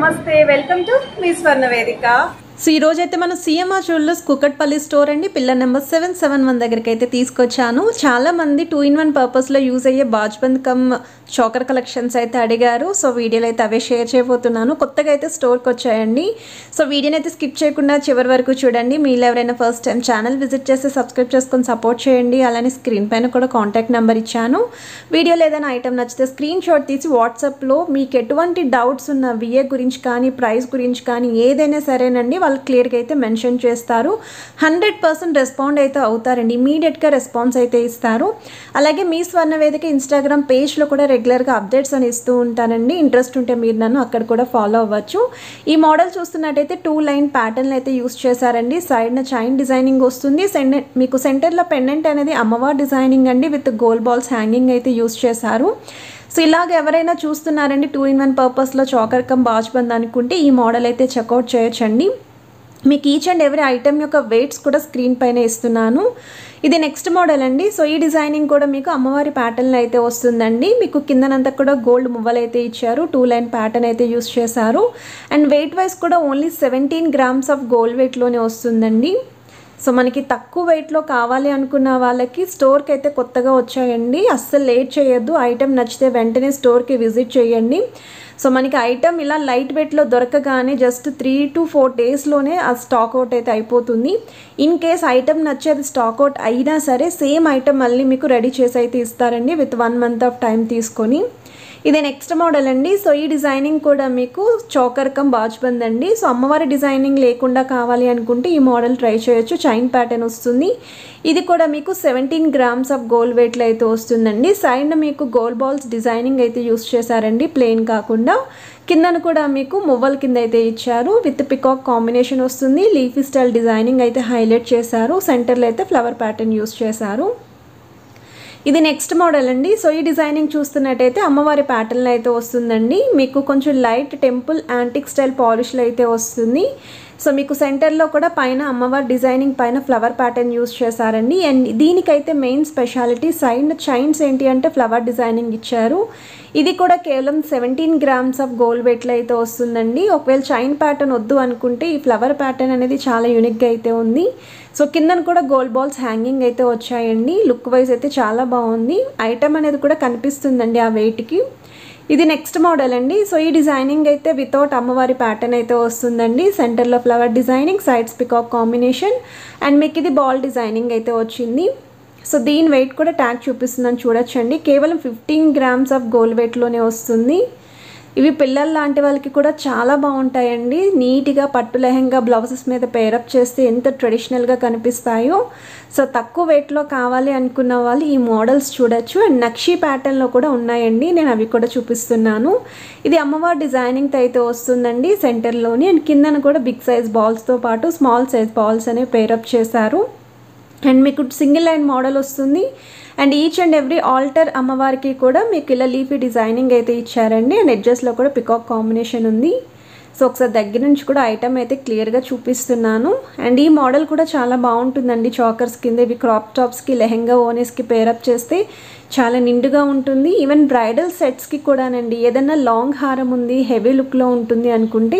నమస్తే welcome to me స్వర్ణ వేదిక. So ఈ రోజు అయితే మనం సిఎంఆర్ జ్యువెలర్స్ కుకట్పల్లి స్టోర్ అండి పిల్లర్ నెంబర్ 771 దగ్గరికి అయితే తీసుకొచ్చాను. చాలా మంది 2-in-1 పర్పస్లో యూజ్ అయ్యే బాజ్బంద్ కమ్ చోకర్ కలెక్షన్స్ అయితే అడిగారు. సో వీడియోలో అయితే అవే షేర్ చేయబోతున్నాను. కొత్తగా అయితే స్టోర్కి వచ్చాయండి. సో వీడియోని అయితే స్కిప్ చేయకుండా చివరి వరకు చూడండి. మీరు ఎవరైనా ఫస్ట్ టైం ఛానల్ విజిట్ చేస్తే సబ్స్క్రైబ్ చేసుకొని సపోర్ట్ చేయండి. అలానే స్క్రీన్ పైన కూడా కాంటాక్ట్ నెంబర్ ఇచ్చాను. వీడియోలో ఏదైనా ఐటమ్ నచ్చితే స్క్రీన్ షాట్ తీసి వాట్సాప్లో మీకు ఎటువంటి డౌట్స్ ఉన్న విఏ గురించి కానీ ప్రైస్ గురించి కానీ ఏదైనా సరేనండి వాళ్ళు క్లియర్గా అయితే మెన్షన్ చేస్తారు. 100% రెస్పాండ్ అయితే అవుతారండి. ఇమీడియట్గా రెస్పాన్స్ అయితే ఇస్తారు. అలాగే మీ స్వర్ణ వేదిక ఇన్స్టాగ్రామ్ పేజ్లో కూడా రెగ్యులర్గా అప్డేట్స్ అని ఇస్తూ ఉంటానండి. ఇంట్రెస్ట్ ఉంటే మీరు నన్ను అక్కడ కూడా ఫాలో అవ్వచ్చు. ఈ మోడల్ చూస్తున్నట్టయితే 2 లైన్ ప్యాటర్న్ అయితే యూస్ చేశారండి. సైడ్న చైన్ డిజైనింగ్ వస్తుంది. మీకు సెంటర్లో పెండెంట్ అనేది అమ్మవారి డిజైనింగ్ అండి విత్ గోల్డ్ బాల్స్ హ్యాంగింగ్ అయితే యూస్ చేశారు. సో ఇలాగ ఎవరైనా చూస్తున్నారండి 2-in-1 పర్పస్లో చోకర్ కమ్ బాజ్బంద్ అనుకుంటే ఈ మోడల్ అయితే చెక్అవుట్ చేయొచ్చండి. మీకు ఈచ్ అండ్ ఎవ్రీ ఐటమ్ యొక్క వెయిట్స్ కూడా స్క్రీన్ పైన ఇస్తున్నాను. ఇది నెక్స్ట్ మోడల్ అండి. సో ఈ డిజైనింగ్ కూడా మీకు అమ్మవారి ప్యాటర్న్ అయితే వస్తుందండి. మీకు కిందనంతా కూడా గోల్డ్ మువ్వలు అయితే ఇచ్చారు. 2 లైన్ ప్యాటర్న్ అయితే యూస్ చేశారు. అండ్ వెయిట్ వైజ్ కూడా ఓన్లీ 17 grams ఆఫ్ గోల్డ్ వెయిట్లోనే వస్తుందండి. సో మనకి తక్కువ వెయిట్లో కావాలి అనుకున్న వాళ్ళకి స్టోర్కి అయితే కొత్తగా వచ్చాయండి. అస్సలు లేట్ చేయొద్దు. ఐటెం నచ్చితే వెంటనే స్టోర్కి విజిట్ చేయండి. సో మనకి ఐటమ్ ఇలా లైట్ వెయిట్లో దొరకగానే జస్ట్ 3 to 4 డేస్లోనే ఆ స్టాక్ అవుట్ అయితే అయిపోతుంది. ఇన్ కేస్ ఐటమ్ నచ్చేది స్టాక్ అవుట్ అయినా సరే సేమ్ ఐటమ్ మళ్ళీ మీకు రెడీ చేసి అయితే ఇస్తారండి విత్ 1 month ఆఫ్ టైం తీసుకొని. ఇది నెక్స్ట్ మోడల్ అండి. సో ఈ డిజైనింగ్ కూడా మీకు చోకర్ కమ్ బాజ్బంద్ అండి. సో అమ్మవారి డిజైనింగ్ లేకుండా కావాలి అనుకుంటే ఈ మోడల్ ట్రై చేయొచ్చు. చైన్ ప్యాటర్న్ వస్తుంది. ఇది కూడా మీకు 17 grams ఆఫ్ గోల్డ్ వెయిట్లో అయితే వస్తుందండి. సైడ్ మీకు గోల్డ్ బాల్స్ డిజైనింగ్ అయితే యూస్ చేశారండి ప్లెయిన్ కాకుండా. కిందన కూడా మీకు మువ్వల కింద అయితే ఇచ్చారు. విత్ పికాక్ కాంబినేషన్ వస్తుంది. లీఫీ స్టైల్ డిజైనింగ్ అయితే హైలైట్ చేశారు. సెంటర్లో అయితే ఫ్లవర్ ప్యాటర్న్ యూస్ చేశారు. ఇది నెక్స్ట్ మోడల్ అండి. సో ఈ డిజైనింగ్ చూస్తున్నట్టయితే అమ్మవారి ప్యాటర్న్లో అయితే వస్తుందండి. మీకు కొంచెం లైట్ టెంపుల్ యాంటిక్ స్టైల్ పాలిష్లో అయితే వస్తుంది. సో మీకు సెంటర్లో కూడా పైన అమ్మవారి డిజైనింగ్ పైన ఫ్లవర్ ప్యాటర్న్ యూస్ చేశారండి. అండ్ దీనికైతే మెయిన్ స్పెషాలిటీ సైడ్ చైన్స్ ఏంటి అంటే ఫ్లవర్ డిజైనింగ్ ఇచ్చారు. ఇది కూడా కేవలం 17 grams ఆఫ్ గోల్డ్ వెయిట్లో అయితే వస్తుందండి. ఒకవేళ చైన్ ప్యాటర్న్ వద్దు అనుకుంటే ఈ ఫ్లవర్ ప్యాటర్న్ అనేది చాలా యూనిక్గా అయితే ఉంది. సో కిందన కూడా గోల్డ్ బాల్స్ హ్యాంగింగ్ అయితే వచ్చాయండి. లుక్ వైజ్ అయితే చాలా బాగుంది. ఐటమ్ అనేది కూడా కనిపిస్తుందండి ఆ వెయిట్కి. ఇది నెక్స్ట్ మోడల్ అండి. సో ఈ డిజైనింగ్ అయితే వితౌట్ అమ్మవారి ప్యాటర్న్ అయితే వస్తుందండి. సెంటర్లో flower designing, sides peacock combination and మీకు ఇది బాల్ డిజైనింగ్ అయితే వచ్చింది. సో దీని వెయిట్ కూడా ట్యాగ్ చూపిస్తుందని చూడొచ్చండి. కేవలం 15 grams ఆఫ్ గోల్డ్ వెయిట్లోనే వస్తుంది. ఇవి పిల్లల లాంటి వాళ్ళకి కూడా చాలా బాగుంటాయండి. నీట్గా పట్టు లెహంగా బ్లౌజెస్ మీద పేరప్ చేస్తే ఎంత ట్రెడిషనల్గా కనిపిస్తాయో. సో తక్కువ వెయిట్లో కావాలి అనుకున్న వాళ్ళు ఈ మోడల్స్ చూడొచ్చు. అండ్ నక్షీ ప్యాటర్న్లో కూడా ఉన్నాయండి. నేను అవి కూడా చూపిస్తున్నాను. ఇది అమ్మవారి డిజైనింగ్తో అయితే వస్తుందండి సెంటర్లోని. అండ్ కిందన కూడా బిగ్ సైజ్ బాల్స్తో పాటు స్మాల్ సైజ్ బాల్స్ అనేవి పేరప్ చేశారు. అండ్ మీకు సింగిల్ లైన్ మోడల్ వస్తుంది. And each and every altar అమ్మవారికి కూడా మీకు ఇలా లీఫీ డిజైనింగ్ అయితే ఇచ్చారండి. అండ్ ఎడ్జెస్లో కూడా పికాక్ కాంబినేషన్ ఉంది. సో ఒకసారి దగ్గర నుంచి కూడా ఐటమ్ అయితే క్లియర్గా చూపిస్తున్నాను. అండ్ ఈ మోడల్ కూడా చాలా బాగుంటుందండి. చాకర్స్ కింద ఇవి క్రాప్ టాప్స్కి లెహెంగా ఓనీస్కి పేరప్ చేస్తే చాలా నిండుగా ఉంటుంది. ఈవెన్ బ్రైడల్ సెట్స్కి కూడానండి. ఏదైనా లాంగ్ హారం ఉంది హెవీ లుక్లో ఉంటుంది అనుకుంటే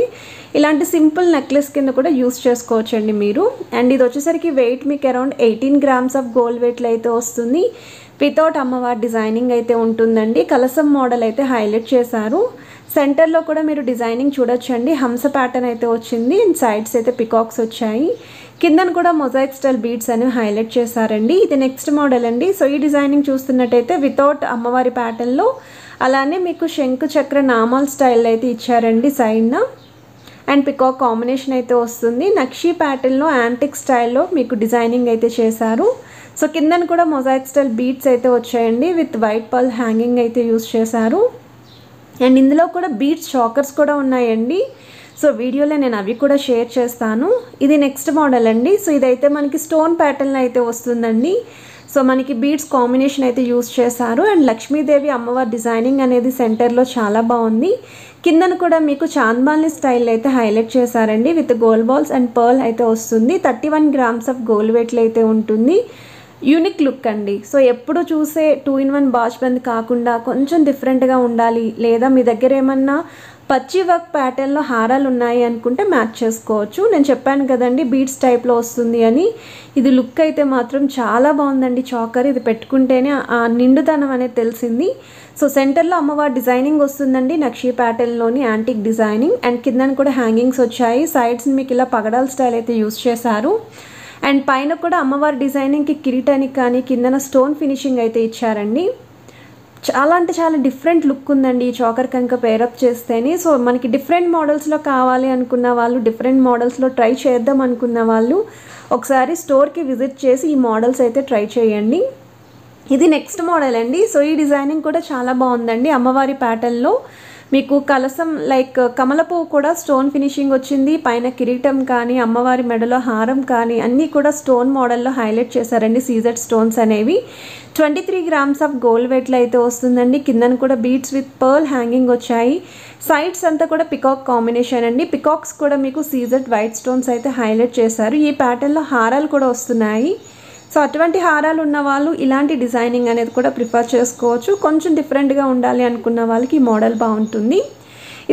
ఇలాంటి సింపుల్ నెక్లెస్ కింద కూడా యూస్ చేసుకోవచ్చండి మీరు. అండ్ ఇది వచ్చేసరికి వెయిట్ మీకు అరౌండ్ 18 grams ఆఫ్ గోల్డ్ వెయిట్లో అయితే వస్తుంది. వితౌట్ అమ్మవారి డిజైనింగ్ అయితే ఉంటుందండి. కలసం మోడల్ అయితే హైలైట్ చేశారు. సెంటర్లో కూడా మీరు డిజైనింగ్ చూడొచ్చండి. హంస ప్యాటర్న్ అయితే వచ్చింది. అండ్ సైడ్స్ అయితే పికాక్స్ వచ్చాయి. కిందన కూడా మొజాయిక్ స్టైల్ బీడ్స్ అనేవి హైలైట్ చేశారండి. ఇది నెక్స్ట్ మోడల్ అండి. సో ఈ డిజైనింగ్ చూస్తున్నట్టయితే వితౌట్ అమ్మవారి ప్యాటర్న్లో అలానే మీకు శంకు చక్ర నామాల్ స్టైల్ అయితే ఇచ్చారండి సైడ్న. అండ్ పికాక్ కాంబినేషన్ అయితే వస్తుంది. నక్షీ ప్యాటర్న్లో యాంటిక్ స్టైల్లో మీకు డిజైనింగ్ అయితే చేశారు. సో కిందన కూడా మొజాయిక్ స్టైల్ బీడ్స్ అయితే వచ్చాయండి విత్ వైట్ పర్ల్ హ్యాంగింగ్ అయితే యూస్ చేశారు. అండ్ ఇందులో కూడా బీడ్స్ చాకర్స్ కూడా ఉన్నాయండి. సో వీడియోలో నేను అవి కూడా షేర్ చేస్తాను. ఇది నెక్స్ట్ మోడల్ అండి. సో ఇదైతే మనకి స్టోన్ ప్యాటర్న్ అయితే వస్తుందండి. సో మనకి బీడ్స్ కాంబినేషన్ అయితే యూస్ చేశారు. అండ్ లక్ష్మీదేవి అమ్మవారి డిజైనింగ్ అనేది సెంటర్లో చాలా బాగుంది. కిందన కూడా మీకు చాంద్బాలి స్టైల్ అయితే హైలైట్ చేశారండి with gold balls and pearl అయితే వస్తుంది. 31 grams ఆఫ్ గోల్డ్ వెయిట్లో అయితే ఉంటుంది. యూనిక్ లుక్ అండి. సో ఎప్పుడు చూసే 2-in-1 బాజ్బంద్ కాకుండా కొంచెం డిఫరెంట్గా ఉండాలి లేదా మీ దగ్గర ఏమన్నా పచ్చి వర్క్ ప్యాటర్న్లో హారాలు ఉన్నాయి అనుకుంటే మ్యాచ్ చేసుకోవచ్చు. నేను చెప్పాను కదండి బీడ్స్ టైప్లో వస్తుంది అని. ఇది లుక్ అయితే మాత్రం చాలా బాగుందండి చాకర్. ఇది పెట్టుకుంటేనే ఆ నిండుతనం అనేది తెలిసింది. సో సెంటర్లో అమ్మవారి డిజైనింగ్ వస్తుందండి, నక్షీ ప్యాటర్న్లోని యాంటిక్ డిజైనింగ్. అండ్ కింద కూడా హ్యాంగింగ్స్ వచ్చాయి. సైడ్స్ మీకు ఇలా పగడాల స్టైల్ అయితే యూస్ చేశారు. అండ్ పైన కూడా అమ్మవారి డిజైనింగ్కి కిరీటానికి కానీ కిందన స్టోన్ ఫినిషింగ్ అయితే ఇచ్చారండి. చాలా అంటే చాలా డిఫరెంట్ లుక్ ఉందండి ఈ చాకర్ కనుక పేరప్ చేస్తేనే. సో మనకి డిఫరెంట్ మోడల్స్లో కావాలి అనుకున్న వాళ్ళు, డిఫరెంట్ మోడల్స్లో ట్రై చేద్దాం అనుకున్న వాళ్ళు ఒకసారి స్టోర్కి విజిట్ చేసి ఈ మోడల్స్ అయితే ట్రై చేయండి. ఇది నెక్స్ట్ మోడల్ అండి. సో ఈ డిజైనింగ్ కూడా చాలా బాగుందండి. అమ్మవారి ప్యాటర్న్లో మీకు కలసం లైక్ కమల పువ్వు కూడా స్టోన్ ఫినిషింగ్ వచ్చింది. పైన కిరీటం కానీ అమ్మవారి మెడలో హారం కానీ అన్నీ కూడా స్టోన్ మోడల్లో హైలైట్ చేశారండి. సీజెడ్ స్టోన్స్ అనేవి 23 గ్రామ్స్ ఆఫ్ గోల్డ్ వెయిట్లో అయితే వస్తుందండి. కిందన కూడా బీడ్స్ విత్ పర్ల్ హ్యాంగింగ్ వచ్చాయి. సైడ్స్ అంతా కూడా పికాక్ కాంబినేషన్ అండి. పికాక్స్ కూడా మీకు సీజెడ్ వైట్ స్టోన్స్ అయితే హైలైట్ చేశారు. ఈ ప్యాటర్న్లో హారాలు కూడా వస్తున్నాయి. సో అటువంటి హారాలు ఉన్న వాళ్ళు ఇలాంటి డిజైనింగ్ అనేది కూడా ప్రిఫర్ చేసుకోవచ్చు. కొంచెం డిఫరెంట్గా ఉండాలి అనుకున్న వాళ్ళకి ఈ మోడల్ బాగుంటుంది.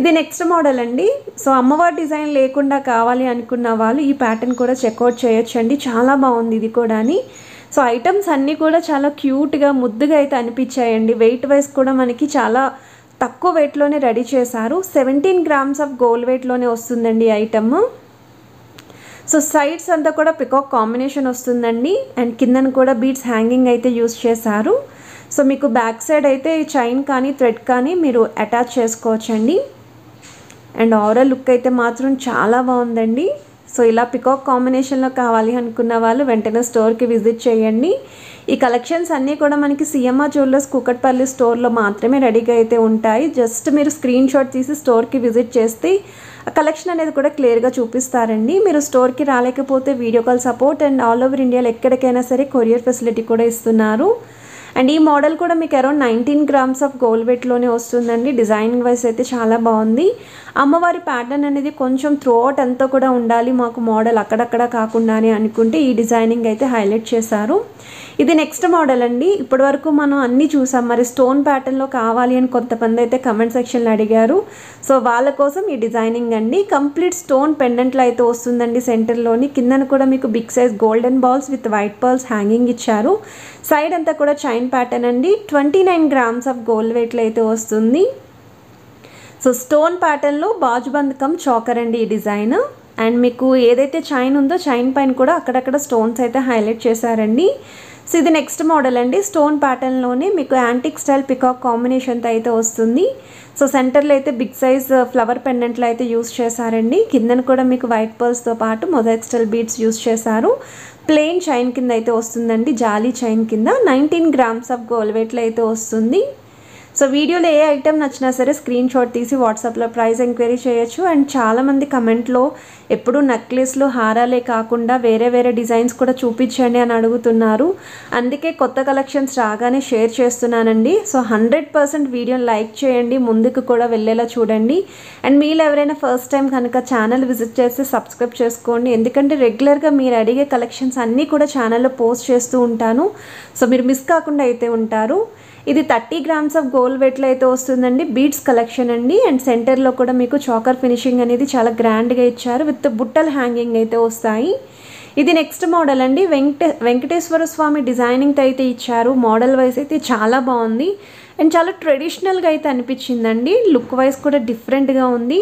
ఇది నెక్స్ట్ మోడల్ అండి. సో అమ్మవారి డిజైన్ లేకుండా కావాలి అనుకున్న వాళ్ళు ఈ ప్యాటర్న్ కూడా చెక్అవుట్ చేయొచ్చండి. చాలా బాగుంది ఇది కూడా. సో ఐటమ్స్ అన్నీ కూడా చాలా క్యూట్గా ముద్దుగా అయితే అనిపించాయండి. వెయిట్ వైజ్ కూడా మనకి చాలా తక్కువ వెయిట్లోనే రెడీ చేశారు. 17 గ్రామ్స్ ఆఫ్ గోల్డ్ వెయిట్లోనే వస్తుందండి ఈ ఐటమ్. సో సైడ్స్ అంతా కూడా పికాక్ కాంబినేషన్ వస్తుందండి. అండ్ కిందన కూడా బీడ్స్ హ్యాంగింగ్ అయితే యూస్ చేశారు. సో మీకు బ్యాక్ సైడ్ అయితే చైన్ కానీ థ్రెడ్ కానీ మీరు అటాచ్ చేసుకోవచ్చండి. అండ్ ఓవరాల్ లుక్ అయితే మాత్రం చాలా బాగుందండి. సో ఇలా పికాక్ కాంబినేషన్లో కావాలి అనుకున్న వాళ్ళు వెంటనే స్టోర్కి విజిట్ చేయండి. ఈ కలెక్షన్స్ అన్నీ కూడా మనకి సిఎంఆర్ జ్యువెలర్స్ కూకట్పల్లి స్టోర్లో మాత్రమే రెడీగా అయితే ఉంటాయి. జస్ట్ మీరు స్క్రీన్ షాట్ తీసి స్టోర్కి విజిట్ చేస్తే ఆ కలెక్షన్ అనేది కూడా క్లియర్గా చూపిస్తారండి. మీరు స్టోర్కి రాలేకపోతే video call support and all over ఇండియాలో ఎక్కడికైనా సరే కొరియర్ ఫెసిలిటీ కూడా ఇస్తున్నారు. అండ్ ఈ మోడల్ కూడా మీకు అరౌండ్ 19 గ్రామ్స్ ఆఫ్ గోల్డ్ వెయిట్లోనే వస్తుందండి. డిజైనింగ్ వైజ్ అయితే చాలా బాగుంది. అమ్మవారి ప్యాటర్న్ అనేది కొంచెం త్రూఅవుట్ అంతా కూడా ఉండాలి మాకు మోడల్ అక్కడక్కడ కాకుండానే అనుకుంటే ఈ డిజైనింగ్ అయితే హైలైట్ చేశారు. ఇది నెక్స్ట్ మోడల్ అండి. ఇప్పటి వరకు మనం అన్నీ చూసాం. మరి స్టోన్ ప్యాటర్న్లో కావాలి అని కొంతమంది అయితే కమెంట్ సెక్షన్లో అడిగారు. సో వాళ్ళ కోసం ఈ డిజైనింగ్ అండి. కంప్లీట్ స్టోన్ పెండెంట్లో అయితే వస్తుందండి. సెంటర్లోని కిందన కూడా మీకు big size golden balls with white pearls hanging ఇచ్చారు. సైడ్ అంతా కూడా చైన్ ప్యాటర్న్ అండి. 29 గ్రామ్స్ ఆఫ్ గోల్డ్ వెయిట్లో అయితే వస్తుంది. సో స్టోన్ ప్యాటర్న్లో బాజుబంద్ కమ్ చాకర్ అండి ఈ డిజైన్. అండ్ మీకు ఏదైతే చైన్ ఉందో చైన్ పైన కూడా అక్కడక్కడ స్టోన్స్ అయితే హైలైట్ చేశారండి. సో ఇది నెక్స్ట్ మోడల్ అండి. స్టోన్ ప్యాటర్న్లోనే మీకు యాంటిక్ స్టైల్ పికాక్ కాంబినేషన్తో అయితే వస్తుంది. సో సెంటర్లో అయితే బిగ్ సైజ్ ఫ్లవర్ పెండెంట్లో అయితే యూస్ చేశారండి. కిందన కూడా మీకు వైట్ పర్ల్స్తో పాటు మొజాయిక్ స్టైల్ బీడ్స్ యూస్ చేశారు. ప్లెయిన్ చైన్ కింద అయితే వస్తుందండి, జాలీ చైన్ కింద. 19 గ్రామ్స్ ఆఫ్ గోల్డ్ వెయిట్లో అయితే వస్తుంది. సో వీడియోలో ఏ ఐటమ్ నచ్చినా సరే స్క్రీన్ షాట్ తీసి వాట్సాప్లో ప్రైస్ ఎంక్వైరీ చేయొచ్చు. అండ్ చాలామంది కమెంట్లో ఎప్పుడు నెక్లెస్లు హారాలే కాకుండా వేరే వేరే డిజైన్స్ కూడా చూపించండి అని అడుగుతున్నారు. అందుకే కొత్త కలెక్షన్స్ రాగానే షేర్ చేస్తున్నానండి. సో 100% వీడియోని లైక్ చేయండి, ముందుకు కూడా వెళ్ళేలా చూడండి. అండ్ మీరు ఎవరైనా ఫస్ట్ టైం కనుక ఛానల్ విజిట్ చేస్తే సబ్స్క్రైబ్ చేసుకోండి. ఎందుకంటే రెగ్యులర్గా మీరు అడిగే కలెక్షన్స్ అన్నీ కూడా ఛానల్లో పోస్ట్ చేస్తూ ఉంటాను. సో మీరు మిస్ కాకుండా అయితే ఉంటారు. ఇది 30 గ్రామ్స్ ఆఫ్ గోల్డ్ వెయిట్లో అయితే వస్తుందండి. బీడ్స్ కలెక్షన్ అండి. అండ్ సెంటర్లో కూడా మీకు చాకర్ ఫినిషింగ్ అనేది చాలా గ్రాండ్గా ఇచ్చారు. విత్ బుట్టల్ హ్యాంగింగ్ అయితే వస్తాయి. ఇది నెక్స్ట్ మోడల్ అండి. వెంకటేశ్వర స్వామి డిజైనింగ్తో అయితే ఇచ్చారు. మోడల్ వైజ్ అయితే చాలా బాగుంది. అండ్ చాలా ట్రెడిషనల్గా అయితే అనిపించిందండి. లుక్ వైజ్ కూడా డిఫరెంట్గా ఉంది.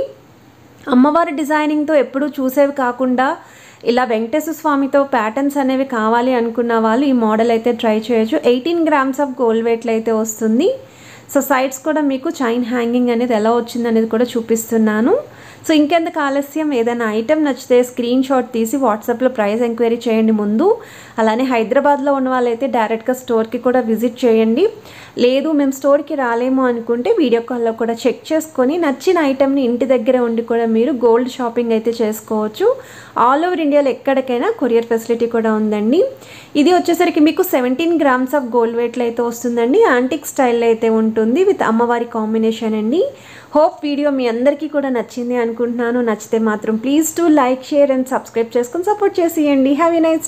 అమ్మవారి డిజైనింగ్తో ఎప్పుడూ చూసేవి కాకుండా ఇలా వెంకటేశ్వర స్వామితో ప్యాటర్న్స్ అనేవి కావాలి అనుకున్న వాళ్ళు ఈ మోడల్ అయితే ట్రై చేయొచ్చు. 18 గ్రామ్స్ ఆఫ్ గోల్డ్ వెయిట్లో అయితే వస్తుంది. సో సైడ్స్ కూడా మీకు చైన్ హ్యాంగింగ్ అనేది ఎలా వచ్చింది అనేది కూడా చూపిస్తున్నాను. సో ఇంకెందుకు ఆలస్యం, ఏదైనా ఐటెం నచ్చితే స్క్రీన్ షాట్ తీసి వాట్సాప్లో ప్రైస్ ఎంక్వైరీ చేయండి ముందు. అలానే హైదరాబాద్లో ఉన్న వాళ్ళైతే డైరెక్ట్గా స్టోర్కి కూడా విజిట్ చేయండి. లేదు మేము స్టోర్కి రాలేము అనుకుంటే వీడియో కాల్లో కూడా చెక్ చేసుకొని నచ్చిన ఐటెంని ఇంటి దగ్గర ఉండి కూడా మీరు గోల్డ్ షాపింగ్ అయితే చేసుకోవచ్చు. ఆల్ ఓవర్ ఇండియాలో ఎక్కడికైనా కొరియర్ ఫెసిలిటీ కూడా ఉందండి. ఇది వచ్చేసరికి మీకు 17 గ్రామ్స్ ఆఫ్ గోల్డ్ వెయిట్లో అయితే వస్తుందండి. యాంటిక్ స్టైల్లో అయితే ఉంటుంది విత్ అమ్మవారి కాంబినేషన్ అండి. హోప్ వీడియో మీ అందరికీ కూడా నచ్చింది అనుకుంటున్నాను. నచ్చితే మాత్రం please to like, share and subscribe చేసుకొని సపోర్ట్ చేసేయండి. Have a nice